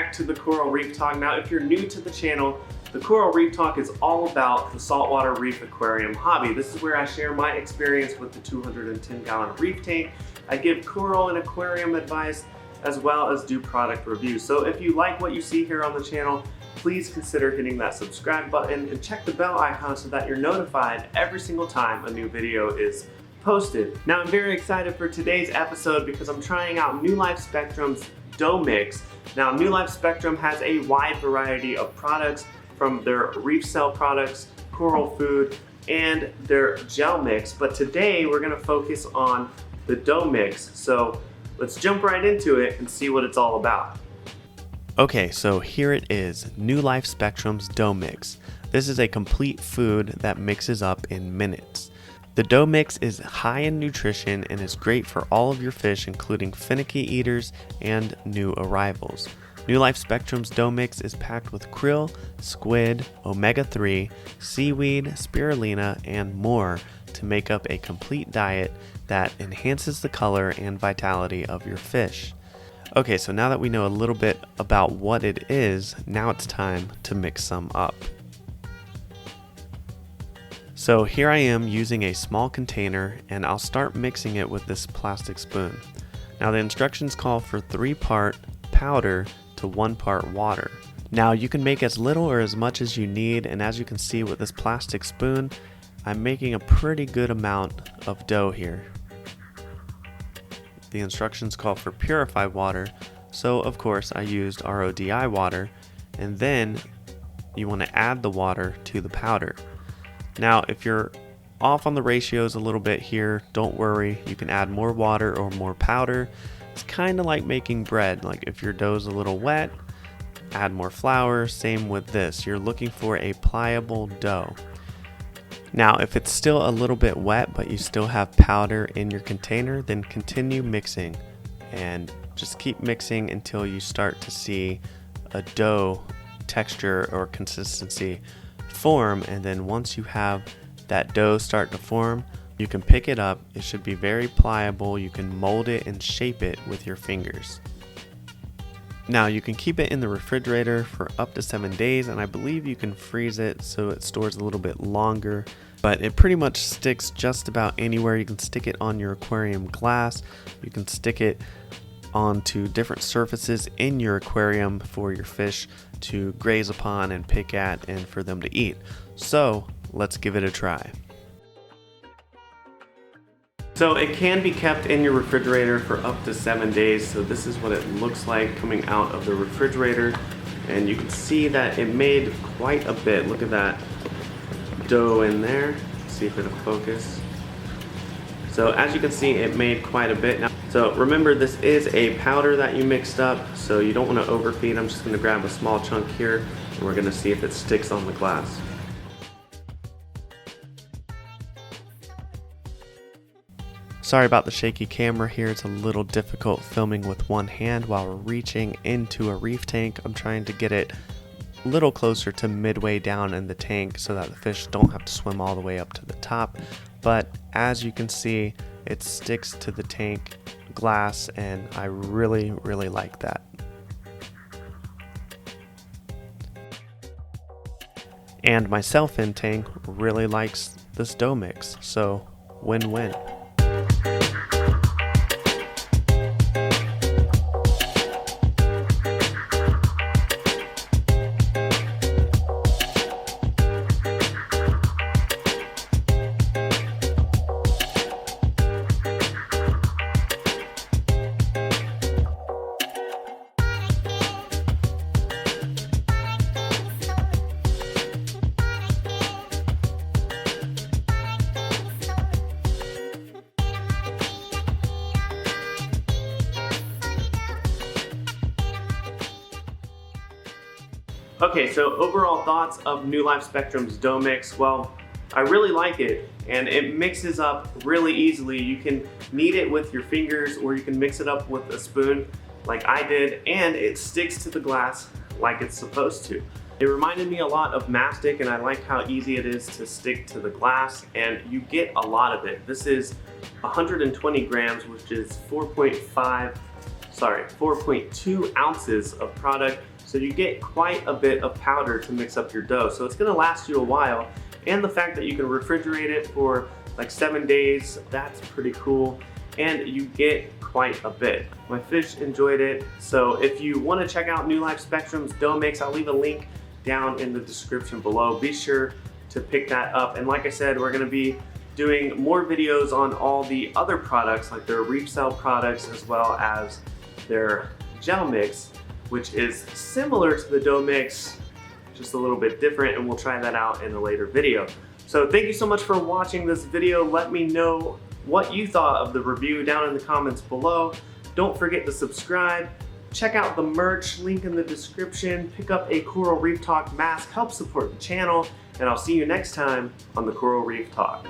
back to the Coral Reef Talk. Now, if you're new to the channel, the Coral Reef Talk is all about the saltwater reef aquarium hobby. This is where I share my experience with the 210-gallon reef tank. I give coral and aquarium advice as well as do product reviews. So if you like what you see here on the channel, please consider hitting that subscribe button and check the bell icon so that you're notified every single time a new video is posted. Now, I'm very excited for today's episode because I'm trying out New Life Spectrum's Dough Mix. Now, New Life Spectrum has a wide variety of products from their reef cell products, coral food, and their gel mix. But today we're gonna focus on the dough mix. So let's jump right into it and see what it's all about. Okay, so here it is, New Life Spectrum's Dough Mix. This is a complete food that mixes up in minutes. The dough mix is high in nutrition and is great for all of your fish, including finicky eaters and new arrivals. New Life Spectrum's dough mix is packed with krill, squid, omega-3, seaweed, spirulina, and more to make up a complete diet that enhances the color and vitality of your fish. Okay, so now that we know a little bit about what it is, now it's time to mix some up. So here I am using a small container, and I'll start mixing it with this plastic spoon. Now the instructions call for 3-part powder to 1 part water. Now you can make as little or as much as you need, and as you can see with this plastic spoon, I'm making a pretty good amount of dough here. The instructions call for purified water, so of course I used RODI water, and then you want to add the water to the powder. Now if you're off on the ratios a little bit here, don't worry, you can add more water or more powder. It's kind of like making bread. Like if your dough's a little wet, add more flour. Same with this. You're looking for a pliable dough. Now if it's still a little bit wet but you still have powder in your container, then continue mixing and just keep mixing until you start to see a dough texture or consistency form. And then once you have that dough start to form, you can pick it up. It should be very pliable. You can mold it and shape it with your fingers. Now you can keep it in the refrigerator for up to 7 days, and I believe you can freeze it so it stores a little bit longer, but it pretty much sticks just about anywhere. You can stick it on your aquarium glass. You can stick it onto different surfaces in your aquarium for your fish to graze upon and pick at and for them to eat. So let's give it a try. So it can be kept in your refrigerator for up to 7 days. So this is what it looks like coming out of the refrigerator. And you can see that it made quite a bit. Look at that dough in there. Let's see if it'll focus. So as you can see, it made quite a bit. Now, so remember, this is a powder that you mixed up, so you don't want to overfeed. I'm just going to grab a small chunk here, and we're going to see if it sticks on the glass. Sorry about the shaky camera here. It's a little difficult filming with one hand while we're reaching into a reef tank. I'm trying to get it a little closer to midway down in the tank so that the fish don't have to swim all the way up to the top. But as you can see, it sticks to the tank glass, and I really like that. And my Selfin tank really likes this dough mix, so win-win. Okay, so overall thoughts of New Life Spectrum's dough mix. Well, I really like it, and it mixes up really easily. You can knead it with your fingers, or you can mix it up with a spoon like I did, and it sticks to the glass like it's supposed to. It reminded me a lot of mastic, and I like how easy it is to stick to the glass, and you get a lot of it. This is 120 grams, which is 4.2 ounces of product. So you get quite a bit of powder to mix up your dough. So it's gonna last you a while. And the fact that you can refrigerate it for like 7 days, that's pretty cool. And you get quite a bit. My fish enjoyed it. So if you wanna check out New Life Spectrum's dough mix, I'll leave a link down in the description below. Be sure to pick that up. And like I said, we're gonna be doing more videos on all the other products, like their Reef Cell products, as well as their gel mix, which is similar to the dough mix, just a little bit different, and we'll try that out in a later video. So thank you so much for watching this video. Let me know what you thought of the review down in the comments below. Don't forget to subscribe. Check out the merch, link in the description. Pick up a Coral Reef Talk mask, help support the channel, and I'll see you next time on the Coral Reef Talk.